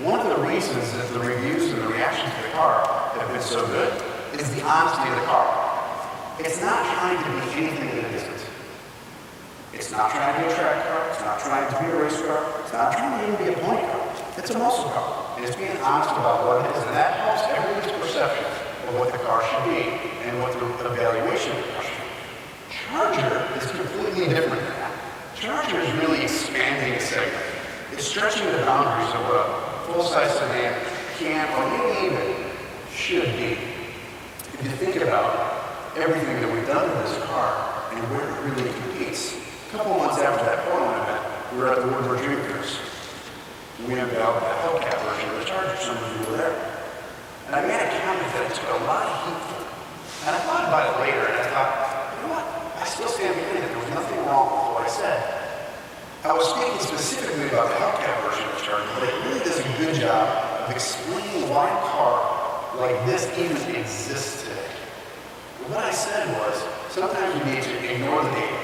one of the reasons that the reviews and the reactions to the car have been so good is the honesty of the car. It's not trying to be anything that it isn't. It's not trying to be a track car. It's not trying to be a race car. It's not trying to even be a pony car. It's a muscle car. And it's being honest about what it is. And that helps everyone's perception of what the car should be and what the evaluation of the car should be. Charger is completely different than that. Charger is really expanding a segment. It's stretching the boundaries of what a full-size sedan can or maybe even should be. If you think about everything that we've done to this car and where it really competes. A couple months after that Portland event, we were at the Woodward Dream Cruise. We unveiled the Hellcat version of the Charger. Some of you were there. And I made a comment that it took a lot of heat for it. And I thought about it later, and I thought, you know what? I still stand behind it. There was nothing wrong with what I said. I was speaking specifically about the Hellcat version of the Charger, but it really does a good job of explaining why a car like this even exists today. What I said was, sometimes you need to ignore the data,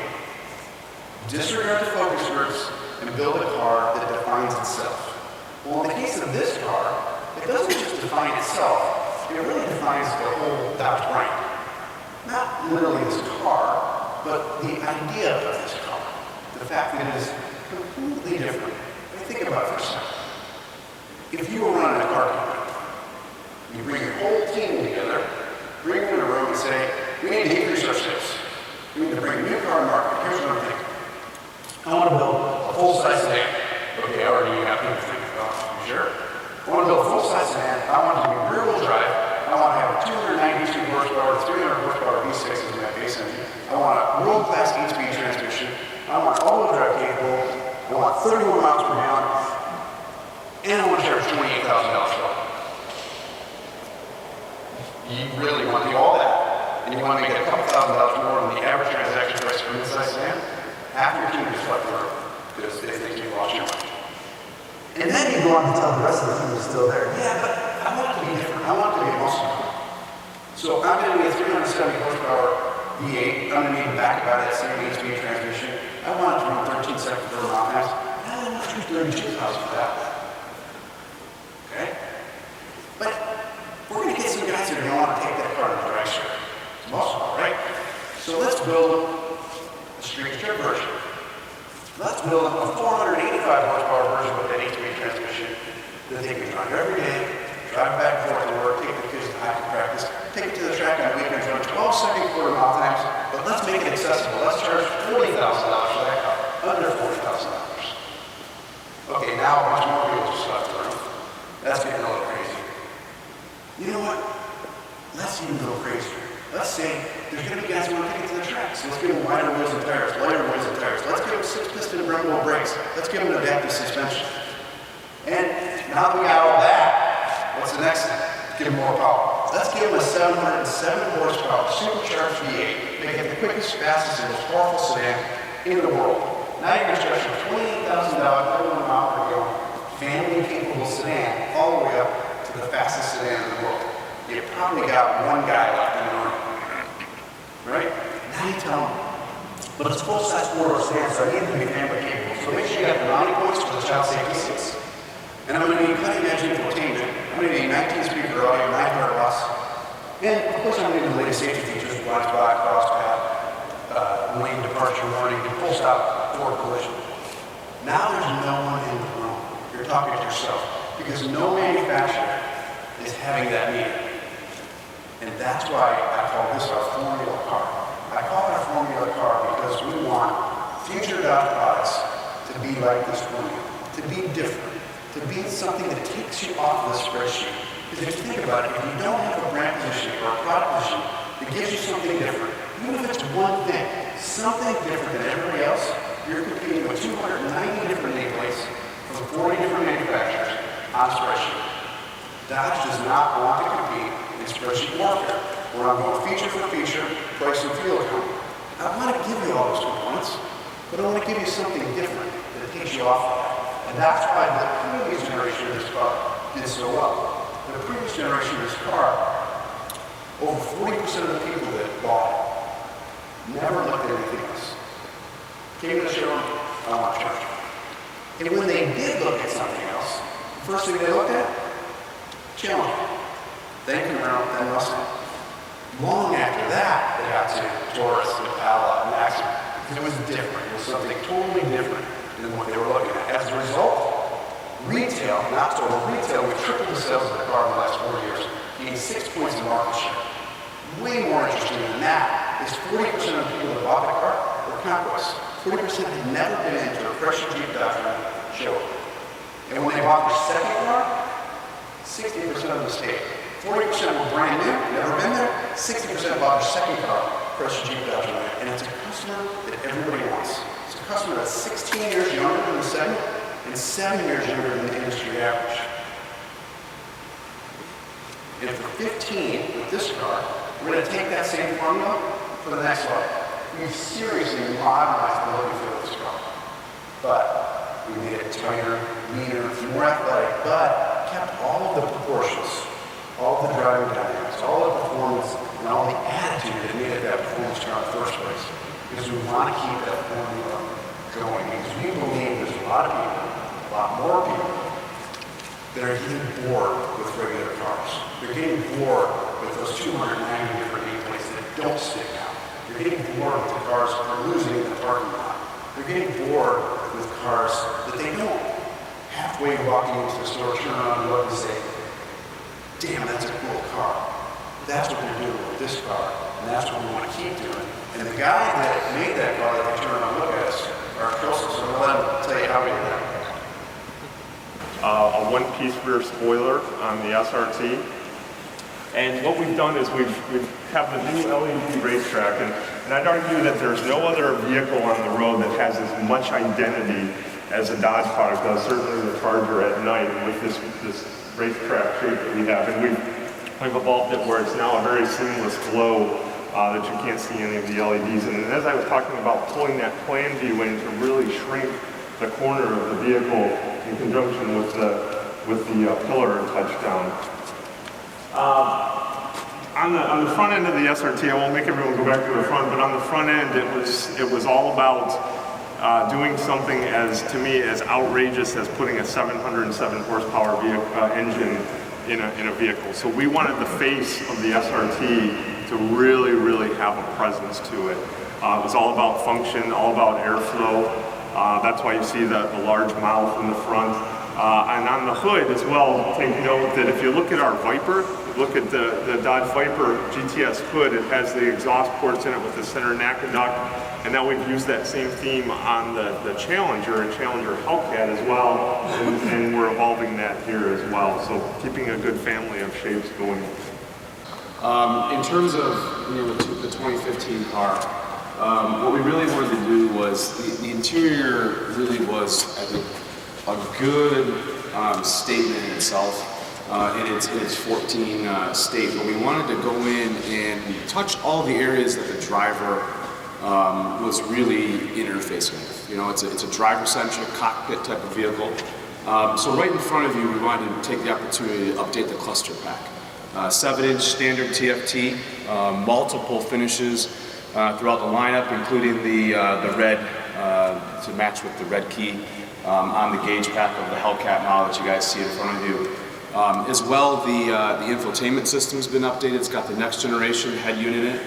disregard the focus groups, and build a car that defines itself. Well, in the case of this car, it doesn't just define itself, it really defines the whole Dodge brand. Not literally this car, but the idea of this car. The fact that it is completely different. Think about it for a second. If you were running a car company, you bring your whole team together, bring them in a room and say, we need to increase our sales. We need to bring a new car to market. Here's what I'm thinking. I want to build a full-size sedan. Okay, already you have people thinking, oh, sure. I want to build a full-size sedan. I want it to be rear-wheel drive. I want to have a 292 horsepower, 300 horsepower V6 as my base engine. I want a world-class 8-speed transmission. I want all-wheel drive capable. I want 31 miles per gallon. And I want to charge $28,000 for it. You really want to do all that, and you want to make it a couple $1,000s more than the average transaction price for a mid-size sedan, half your team just left the room because they think you've lost your mind. And then you go on to tell the rest of the team who's still there, yeah, but I want it to be different. I want it to be a muscle car. So I'm going to be a 370 horsepower V8. I'm going to need the back about that same 8-speed transmission. I want it to run 13 seconds per mile an hour. I'm not sure 32,000 for that. Okay? But we're going to get some guys that are going to want to take that car to the drag strip. It's muscle car, right? So let's build a street strip version. Let's build a 485 horsepower version with that 8-speed transmission that they can drive every day, drive back and forth to work, take the kids to hockey practice, take it to the track on weekends, run 12-second quarter-mile times, but let's make it accessible. Let's charge $40,000 for that car, under $40,000. Okay, now a bunch more people just left the room. That's getting a little crazy. You know what? Let's even go crazier. Let's say there's going to be guys who want to take it to the track, so let's give them wider wheels and tires, lighter wheels and tires. Let's give them 6-piston Brembo brakes. Let's give them adaptive suspension. And now that we got all that, what's the next thing? Give them more power. Let's give them a 707 horsepower supercharged V8, make it the quickest, fastest, and most powerful sedan in the world. Now you're going to stretch from $28,000 31 mile per gallon family-capable sedan all the way up to the fastest sedan in the world. You probably got one guy left in the room. Right? Now you tell them, but it's full-size 4-door sedan, so I need it to be family-capable. So make sure you got the mounting points for the child safety seats. And I'm going to need cutting-edge infotainment. I'm going to need 19-speaker audio, 900 watts. And, of course, I'm going to need the latest safety features, blind spot, crosspath, lane departure warning, and full stop forward collision. Now there's no one in the room. You're talking to yourself. Because no manufacturer is having that meeting. And that's why I call this our formula car. I call it a formula car because we want future Dodge products to be like this formula, to be different, to be something that takes you off the spreadsheet. Because if you think about it, if you don't have a brand position or a product position that gives you something different, even if it's one thing, something different than everybody else, you're competing with 290 different nameplates from 40 different manufacturers on a spreadsheet. Dodge does not want to compete in spreadsheet warfare, where I'm going feature for feature, price and fuel economy. I want to give you all those components, but I want to give you something different that takes you off of that. And that's why the previous generation of this car did so well. The previous generation of this car, over 40% of the people that bought it never looked at anything else. Came to the showroom, I want to charge. And when they did look at something else, First thing they looked at, Challenger. Then came around with that Mustang. Long after that, they got to Taurus, Impala, Maxima, because it was different. It was something totally different than what they were looking at. As a result, retail, not total retail, we tripled the sales of the car in the last 4 years, gained 6 points in market share. Way more interesting than that is 40% of the people that bought the car were conquests. 40% had never been into a fresh Jeep Dodge Ram show. And when they bought their second car, 60% of them stayed. 40% were brand new, never been there. 60% bought their second car, fresh Jeep Dodge Ram. And it's a customer that everybody wants. It's a customer that's 16 years younger than the segment and 7 years younger than the industry average. And for 15 with this car, we're going to take that same formula for the next level. We've seriously modernized the look and feel of this car. But we made it tighter, leaner, more athletic, but kept all of the proportions, all of the driving dynamics, all of the performance, and all the attitude that made it that performance car in the first place. Because we want to keep that formula going. Because we believe there's a lot of people, a lot more people, that are getting bored with regular cars. They're getting bored with those 290 different nameplates that don't stick out. They're getting bored with the cars that are losing in the parking lot. They're getting bored with cars that they don't halfway walking into the store, turn around and look and say, damn, that's a cool car. That's what they're doing with this car, and that's what we want to keep doing. And the guy that made that car that they turn around and look at us are Kelsey, so I'm going to let him tell you how we did that. A one-piece rear spoiler on the SRT. And what we've done is we have the new LED racetrack, and I'd argue that there's no other vehicle on the road that has as much identity as a Dodge product does, certainly the Charger at night with this racetrack shape that we have. And we've evolved it where it's now a very seamless glow that you can't see any of the LEDs in. And as I was talking about pulling that plan view in to really shrink the corner of the vehicle in conjunction with the pillar and touchdown. On the front end of the SRT, I won't make everyone go back to the front, but on the front end, it was all about doing something to me as outrageous as putting a 707 horsepower engine in a vehicle. So we wanted the face of the SRT to really, really have a presence to it. It was all about function, all about airflow. That's why you see the large mouth in the front. And on the hood as well, take note that if you look at our Viper, look at the Dodge Viper GTS hood, it has the exhaust ports in it with the center NACA duct. And now we've used that same theme on the Challenger and Challenger Hellcat as well. And we're evolving that here as well. So keeping a good family of shapes going. In terms of the 2015 car, what we really wanted to do was, the interior really was, I think, a good statement in itself, in its 14 state, but we wanted to go in and touch all the areas that the driver was really interfacing with. It's a driver-centric cockpit type of vehicle. So right in front of you, we wanted to take the opportunity to update the cluster pack. 7-inch standard TFT, multiple finishes throughout the lineup, including the red to match with the red key on the gauge pack of the Hellcat model that you guys see in front of you. As well, the infotainment system's been updated. It's got the next generation head unit in it.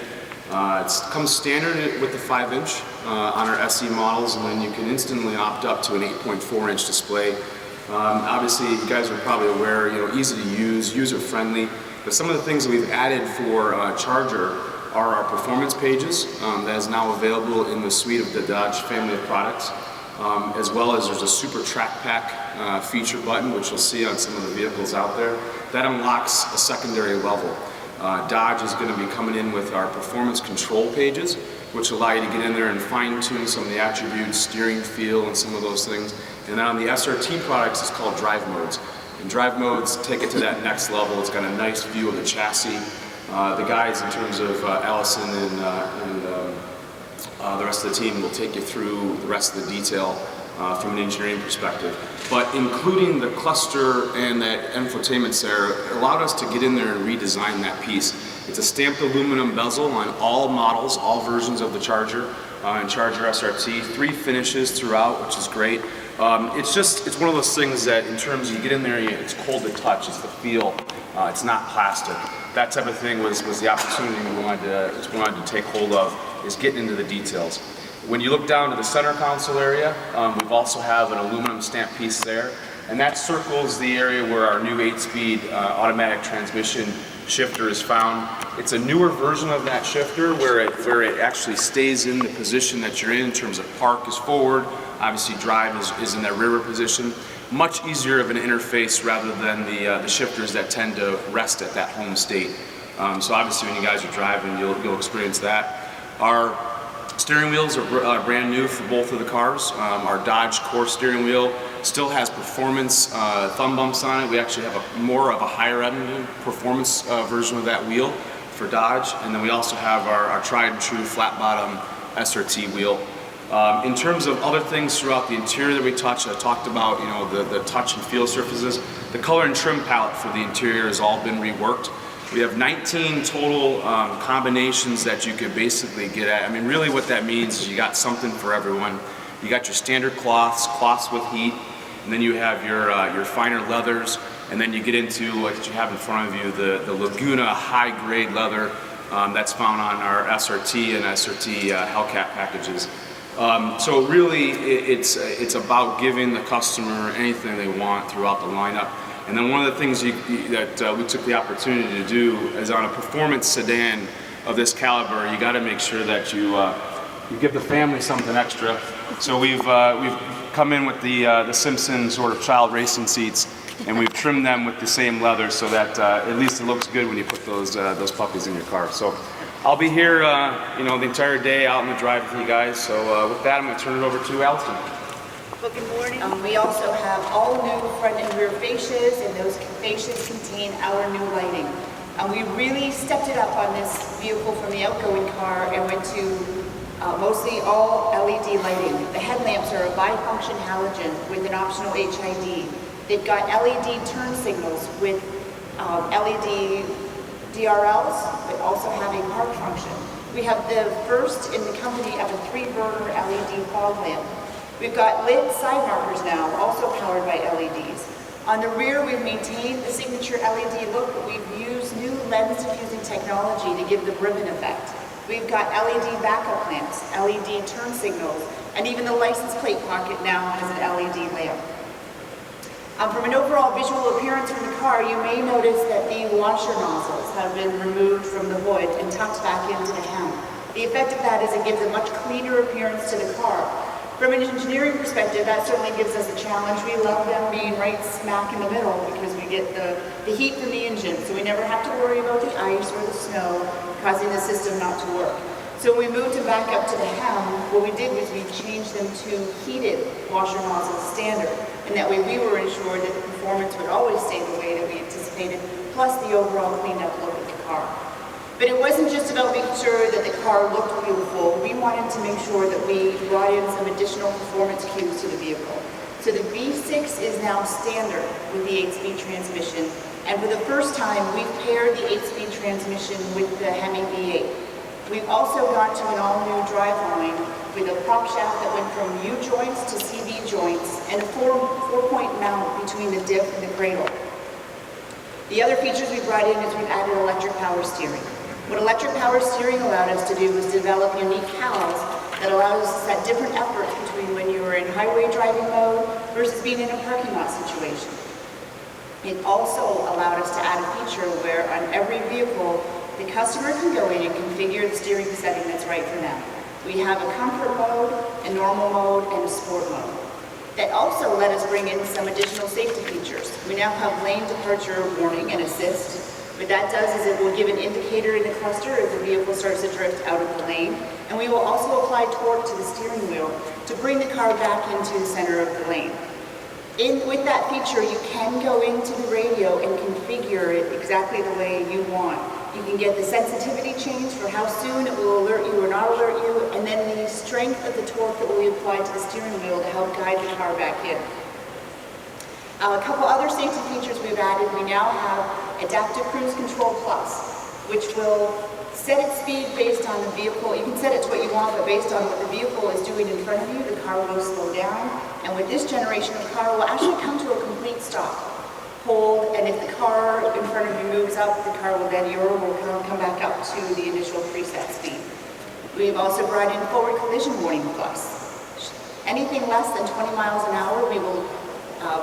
It comes standard with the 5-inch on our SE models, and then you can instantly opt up to an 8.4-inch display. Obviously, you guys are probably aware, easy to use, user-friendly. But some of the things that we've added for Charger are our performance pages that is now available in the suite of the Dodge family of products. As well as there's a Super Track Pack feature button, which you'll see on some of the vehicles out there. That unlocks a secondary level. Dodge is going to be coming in with our performance control pages, which allow you to get in there and fine-tune some of the attributes, steering feel, and some of those things. And then on the SRT products, it's called Drive Modes. And Drive Modes take it to that next level. It's got a nice view of the chassis. The guys, in terms of Allison and the rest of the team, will take you through the rest of the detail from an engineering perspective. But including the cluster and that infotainment center allowed us to get in there and redesign that piece. It's a stamped aluminum bezel on all models, all versions of the Charger and Charger SRT. 3 finishes throughout, which is great. It's one of those things that in terms of you get in there, it's cold to touch, it's the feel, it's not plastic. That type of thing was the opportunity we wanted to take hold of, is getting into the details. When you look down to the center console area, we've also have an aluminum stamp piece there, and that circles the area where our new 8-speed automatic transmission shifter is found. It's a newer version of that shifter where it actually stays in the position that you're in terms of park is forward, obviously drive is in that rear position. Much easier of an interface rather than the shifters that tend to rest at that home state. So obviously when you guys are driving, you'll experience that. Our steering wheels are brand new for both of the cars. Our Dodge core steering wheel still has performance thumb bumps on it. We actually have more of a higher end performance version of that wheel for Dodge. And then we also have our tried and true flat bottom SRT wheel. In terms of other things throughout the interior that we touched, I talked about the touch and feel surfaces. The color and trim palette for the interior has all been reworked. We have 19 total combinations that you could basically get at. I mean, really what that means is you got something for everyone. You got your standard cloths with heat, and then you have your finer leathers, and then you get into what you have in front of you, the Laguna high-grade leather that's found on our SRT and SRT Hellcat packages. So really, it's about giving the customer anything they want throughout the lineup. And then one of the things that we took the opportunity to do is on a performance sedan of this caliber, you got to make sure that you give the family something extra. So we've come in with the Simpson sort of child racing seats, and we've trimmed them with the same leather so that at least it looks good when you put those puppies in your car. So I'll be here, the entire day out on the drive with you guys. So with that, I'm going to turn it over to Allison. Well, good morning. We also have all new front and rear fascias, and those fascias contain our new lighting. We really stepped it up on this vehicle from the outgoing car and went to mostly all LED lighting. The headlamps are a bifunction halogen with an optional HID. They've got LED turn signals with LED DRLs, but also have a park function. We have the first in the company of a 3-burner LED fog lamp. We've got lit side markers now, also powered by LEDs. On the rear, we've maintained the signature LED look, but we've used new lens diffusing technology to give the ribbon effect. We've got LED backup lamps, LED turn signals, and even the license plate pocket now has an LED lamp. From an overall visual appearance from the car, you may notice that the washer nozzles have been removed from the hood and tucked back into the hem. The effect of that is it gives a much cleaner appearance to the car. From an engineering perspective, that certainly gives us a challenge. We love them being right smack in the middle because we get the heat from the engine, so we never have to worry about the ice or the snow causing the system not to work. So when we moved them back up to the hem, what we did was we changed them to heated washer nozzles standard, and that way we were ensured that the performance would always stay the way that we anticipated, plus the overall cleaned up look of the car. But it wasn't just about making sure that the car looked beautiful. We wanted to make sure that we brought in some additional performance cues to the vehicle. So the V6 is now standard with the 8-speed transmission. And for the first time, we've paired the 8-speed transmission with the Hemi V8. We've also gone to an all-new driveline with a prop shaft that went from U-joints to CV joints and a four-point mount between the diff and the cradle. The other features we brought in is we've added electric power steering. What electric power steering allowed us to do was develop unique CALs that allowed us to set different efforts between when you were in highway driving mode versus being in a parking lot situation. It also allowed us to add a feature where on every vehicle, the customer can go in and configure the steering setting that's right for them. We have a comfort mode, a normal mode, and a sport mode. That also let us bring in some additional safety features. We now have lane departure warning and assist. What that does is it will give an indicator in the cluster if the vehicle starts to drift out of the lane. And we will also apply torque to the steering wheel to bring the car back into the center of the lane. With that feature, you can go into the radio and configure it exactly the way you want. You can get the sensitivity change for how soon it will alert you or not alert you, and then the strength of the torque that will be applied to the steering wheel to help guide the car back in. A couple other safety features we've added. We now have Adaptive Cruise Control Plus, which will set its speed based on the vehicle. You can set it to what you want, but based on what the vehicle is doing in front of you, the car will slow down. And with this generation, the car will actually come to a complete stop. Hold, and if the car in front of you moves up, the car will then, your will come back up to the initial preset speed. We've also brought in forward collision warning plus. Anything less than 20 miles an hour, we will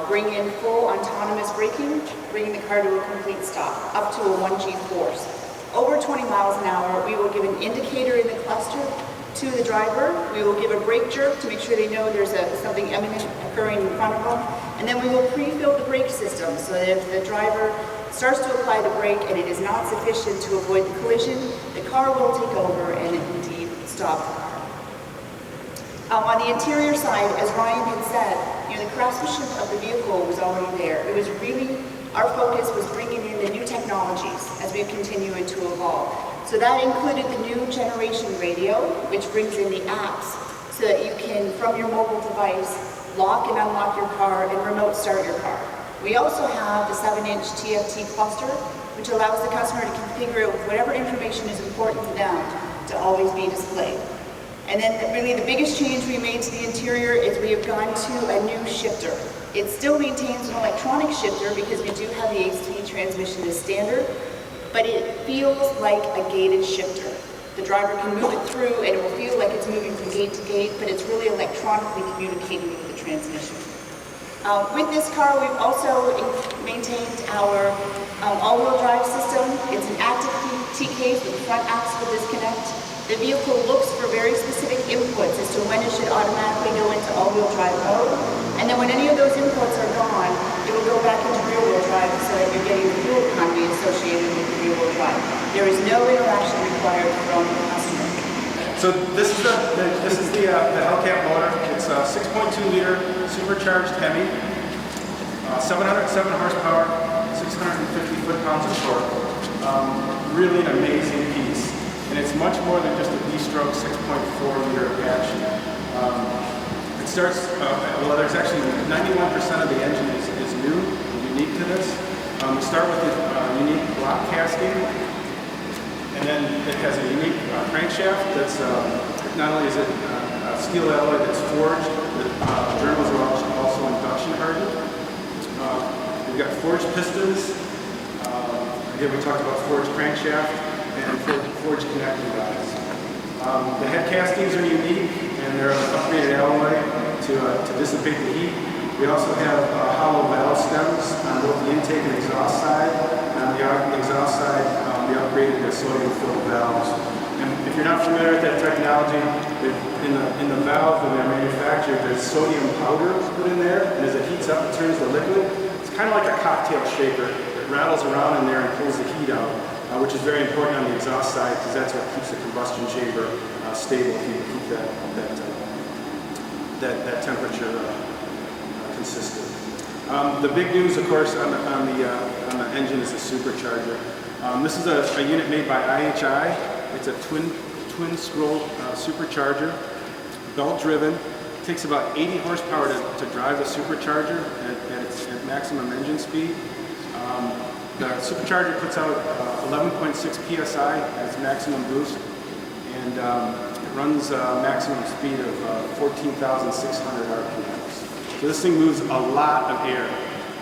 bring in full autonomous braking, bringing the car to a complete stop, up to a 1G force. Over 20 miles an hour, we will give an indicator in the cluster to the driver. We will give a brake jerk to make sure they know there's something imminent occurring in front of them. And then we will pre-fill the brake system so that if the driver starts to apply the brake and it is not sufficient to avoid the collision, the car will take over and indeed stop the car. On the interior side, as Ryan had said, the craftsmanship of the vehicle was already there. It was really, our focus was bringing in the new technologies as we continue to evolve. So that included the new generation radio, which brings in the apps so that you can, from your mobile device, lock and unlock your car and remote start your car. We also have the 7-inch TFT cluster, which allows the customer to configure whatever information is important to them to always be displayed. And then really the biggest change we made to the interior is we have gone to a new shifter. It still maintains an electronic shifter because we do have the 8-speed transmission as standard, but it feels like a gated shifter. The driver can move it through and it will feel like it's moving from gate to gate, but it's really electronically communicating with the transmission. With this car, we've also maintained our all-wheel drive system. It's an active T-case with front axle disconnect. The vehicle looks for very specific inputs as to when it should automatically go into all-wheel drive mode. And then when any of those inputs are gone, it will go back into rear-wheel drive so that you're getting the fuel economy associated with the rear-wheel drive. There is no interaction required from the customer. So this is the Hellcat motor. It's a 6.2-liter supercharged Hemi, 707 horsepower, 650 foot-pounds of torque. Really an amazing piece. And it's much more than just a D-stroke 6.4-liter Apache. It starts, well, there's actually 91% of the engine is new and unique to this. We start with the unique block casting, and then it has a unique crankshaft that's, not only is it steel alloy that's forged, the journals are also induction hardened. We've got forged pistons. Again, we talked about forged crankshaft and forged connecting rods. The head castings are unique, and they're upgraded alloy to dissipate the heat. We also have hollow valve stems on both the intake and exhaust side. And on the exhaust side, we upgraded the sodium-filled valves. And if you're not familiar with that technology, in the valve when they're manufactured, there's sodium powder put in there, and as it heats up, it turns to liquid. It's kind of like a cocktail shaker. It rattles around in there and pulls the heat out. Which is very important on the exhaust side because that's what keeps the combustion chamber stable, keep that temperature consistent. The big news, of course, on the engine is the supercharger. This is a unit made by IHI. It's a twin scroll supercharger, belt driven. It takes about 80 horsepower to drive the supercharger at maximum engine speed. The supercharger puts out 11.6 psi as maximum boost, and it runs a maximum speed of 14,600 RPMs. So this thing moves a lot of air.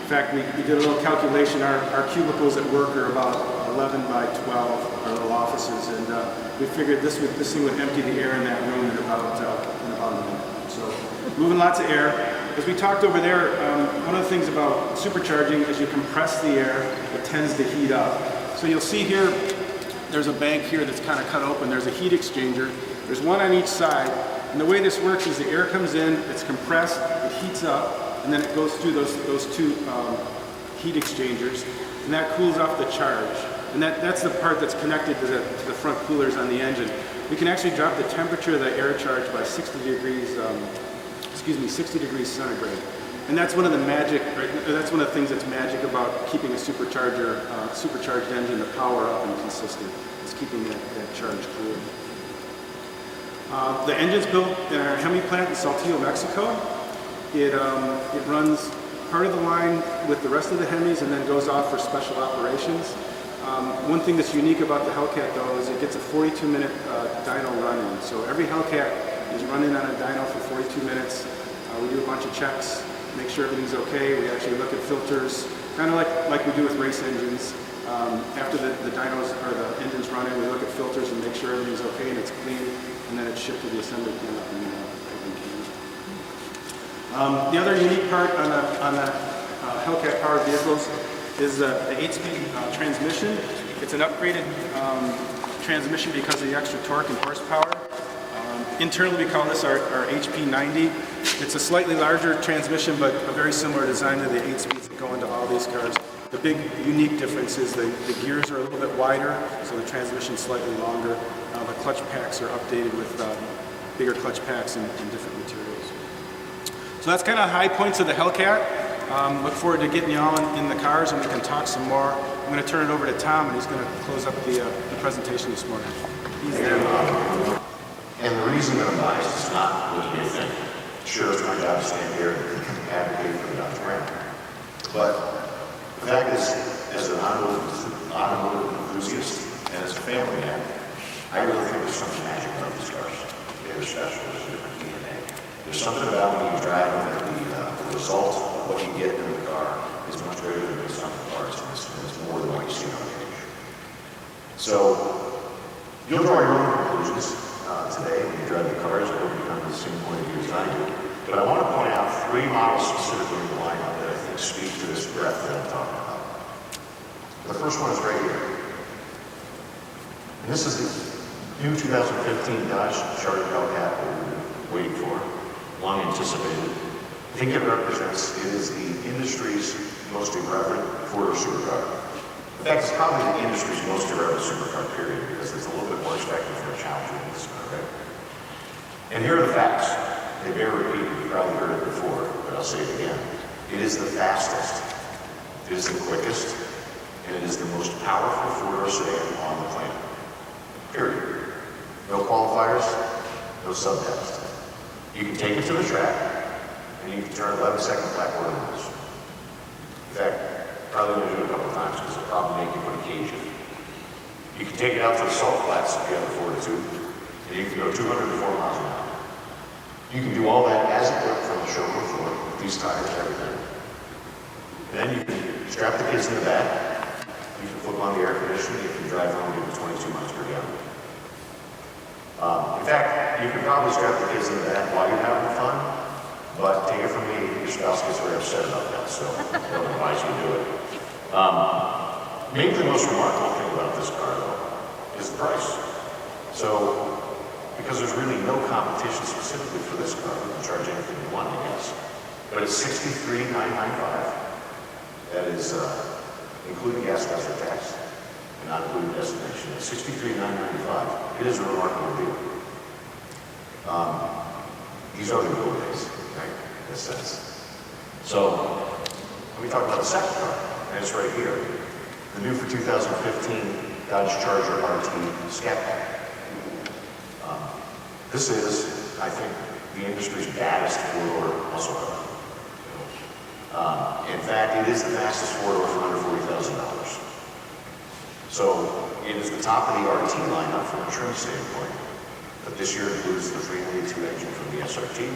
In fact, we did a little calculation. Our cubicles at work are about 11 by 12, our little offices, and we figured this thing would empty the air in that room in about a minute. So moving lots of air. As we talked over there, one of the things about supercharging is you compress the air, it tends to heat up. So you'll see here, there's a bank here that's kind of cut open. There's a heat exchanger. There's one on each side. And the way this works is the air comes in, it's compressed, it heats up, and then it goes through those two heat exchangers, and that cools off the charge. And that's the part that's connected to the front coolers on the engine. We can actually drop the temperature of the air charge by 60 degrees centigrade. And that's one of the magic, right? That's one of the things that's magic about keeping a supercharged engine, the power up and consistent. It's keeping that charge cool. The engine's built in our Hemi plant in Saltillo, Mexico. It runs part of the line with the rest of the Hemis and then goes off for special operations. One thing that's unique about the Hellcat though is it gets a 42-minute dyno run in. So every Hellcat is running on a dyno for 42 minutes. We do a bunch of checks, make sure everything's okay. We actually look at filters, kind of like we do with race engines. After the dynos or the engines run in, we look at filters and make sure everything's okay and it's clean, and then it's shipped to the assembly plant and the other unique part on the Hellcat powered vehicles is the 8-speed transmission. It's an upgraded transmission because of the extra torque and horsepower. Internally we call this our HP90. It's a slightly larger transmission but a very similar design to the 8 speeds that go into all these cars. The big unique difference is the gears are a little bit wider, so the transmission's slightly longer. The clutch packs are updated with bigger clutch packs and different materials. So that's kind of high points of the Hellcat. Look forward to getting you all in the cars and we can talk some more. I'm going to turn it over to Tom and he's going to close up the presentation this morning. He's there. And the reason that I'm biased is not what you may think. Sure, it's my job to stand here and advocate for the Dodge brand. But the fact is, as an automotive enthusiast and as a family man, I really think there's something magic about these cars. They're special. There's a different DNA. There's something about when you drive them that the result of what you get in the car is much greater than the sum of the parts, and it's more than what you see on the page. So you'll draw your own conclusions today when you drive the cars. I hope you come to the same point of view as I do. But I want to point out 3 models specifically in the lineup that I think speak to this breadth that I'm talking about. The first one is right here. And this is the new 2015 Dodge Charger Hellcat that we've been waiting for, long anticipated. I think it is the industry's most irreverent four-door supercar. In fact, it's probably the industry's most irreverent supercar, period, because it's a little bit more expected for a Challenger than this car, right? And here are the facts. They bear repeating. You've probably heard it before, but I'll say it again. It is the fastest, it is the quickest, and it is the most powerful four-door sedan on the planet. Period. No qualifiers, no subtext. You can take it to the track, and you can turn 11-second backward and reverse. In fact, probably going to do it a couple of times because it'll probably make you put a cage in. You can take it out to the salt flats if you have the fortitude, and you can go 204 miles an hour. You can do all that as equipped from the showroom floor with these tires and everything. Then you can strap the kids in the back. You can flip on the air conditioning. You can drive home to 22 miles per gallon. In fact, you can probably strap the kids in the back while you're having fun, but take it from me, your spouse gets very upset about that, so I don't advise you to do it. Maybe the most remarkable thing about this car, though, is the price. So, because there's really no competition specifically for this car, you can charge anything you want, I guess. But it's $63,995. That is including gas guzzler tax and not including destination. It's $63,995. It is a remarkable deal. These are the good days, right? In a sense. So, let me talk about the second car, and it's right here. The new for 2015 Dodge Charger RT Scat Pack. This is, I think, the industry's baddest four-door muscle car. In fact, it is the fastest four-door for under $40,000. So, it is the top of the RT lineup from a trim standpoint. But this year includes the 392 engine from the SRT,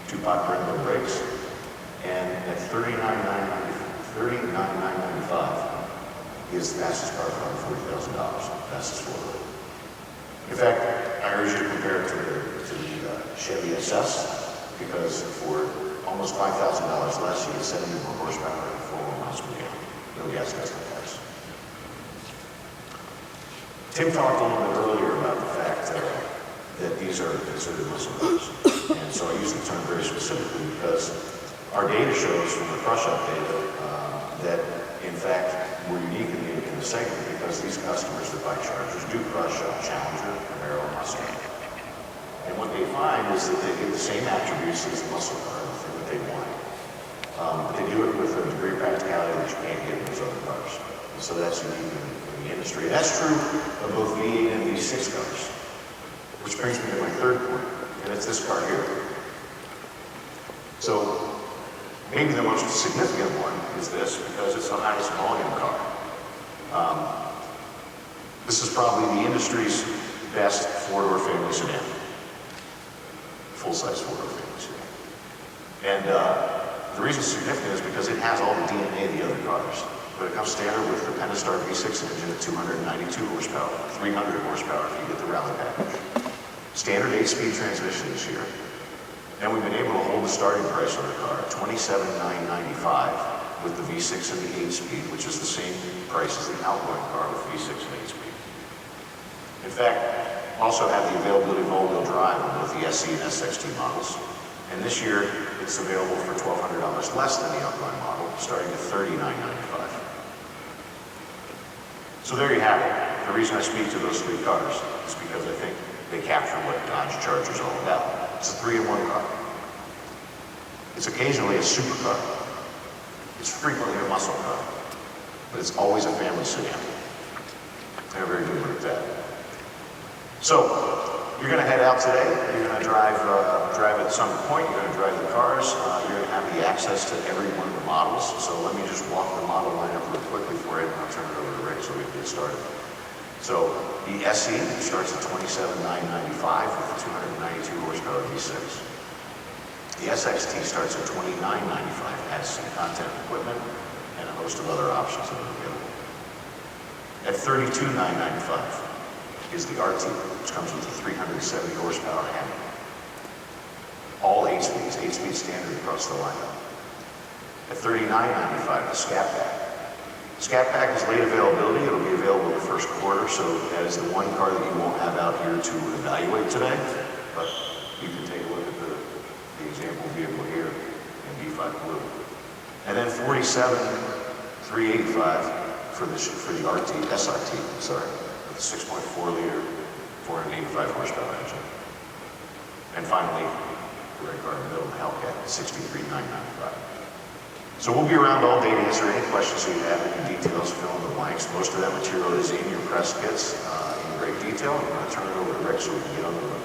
2-pot Brembo brakes, and at $39,995 is the fastest car for under $40,000, fastest four-door. In fact, I urge you to compare it to the Chevy SS, because for almost $5,000 less, you get 70 more horsepower and 4 more miles per gallon. No gas guzzler tax. Tim talked a little bit earlier about the fact that these are considered muscle cars. And so I use the term very specifically because our data shows from the crush-up data that, in fact, we're unique in the segment because these customers that buy Chargers do crush up Challenger, Camaro, and Mustang. And what they find is that they get the same attributes as the muscle car, the thing that they want. But they do it with a degree of practicality that you can't get in those other cars. And so that's unique in the industry. And that's true of both V8 and V6 cars. Which brings me to my third point, and it's this car here. So, maybe the most significant one is this, because it's the highest volume car. This is probably the industry's best four-door family sedan. Full-size four-door family sedan. And the reason it's significant is because it has all the DNA of the other cars. But it comes standard with the Pentastar V6 engine at 292 horsepower, 300 horsepower if you get the rally package. Standard 8-speed transmission this year. And we've been able to hold the starting price on the car at $27,995 with the V6 and the 8-speed, which is the same price as the outgoing car with V6 and 8-speed. In fact, also have the availability of all-wheel drive on both the SE and SXT models. And this year, it's available for $1,200 less than the outgoing model, starting at $39,995. So there you have it. The reason I speak to those three cars is because I think they capture what Dodge Charger's all about. It's a 3-in-1 car. It's occasionally a supercar. It's frequently a muscle car. But it's always a family sedan. They're very good at that. So, you're going to head out today. You're going to drive at some point. You're going to drive the cars. You're going to have the access to every one of the models. So let me just walk the model lineup real quickly for you, and I'll turn it over to Rick so we can get started. So the SE starts at $27,995 with the 292 horsepower V6. The SXT starts at $29,995, has some content equipment and a host of other options that are available. At $32,995 is the RT, which comes with a 370 horsepower Hemi. All 8 speeds, 8-speed standard across the lineup. At $39,995, the Scat Pack. Scat Pack is late availability. It'll be available in the first quarter, so that is the one car that you won't have out here to evaluate today, but you can take a look at the example vehicle here in B5 Blue. And then $47,385 for the RT, SRT, sorry, with a 6.4 liter, 485 horsepower engine. And finally, the red car in the middle, the Hellcat, $63,995. So we'll be around all day to answer any questions that you have, any details, fill in the blanks. Most of that material is in your press kits in great detail. I'm going to turn it over to Rick so we can get on the road.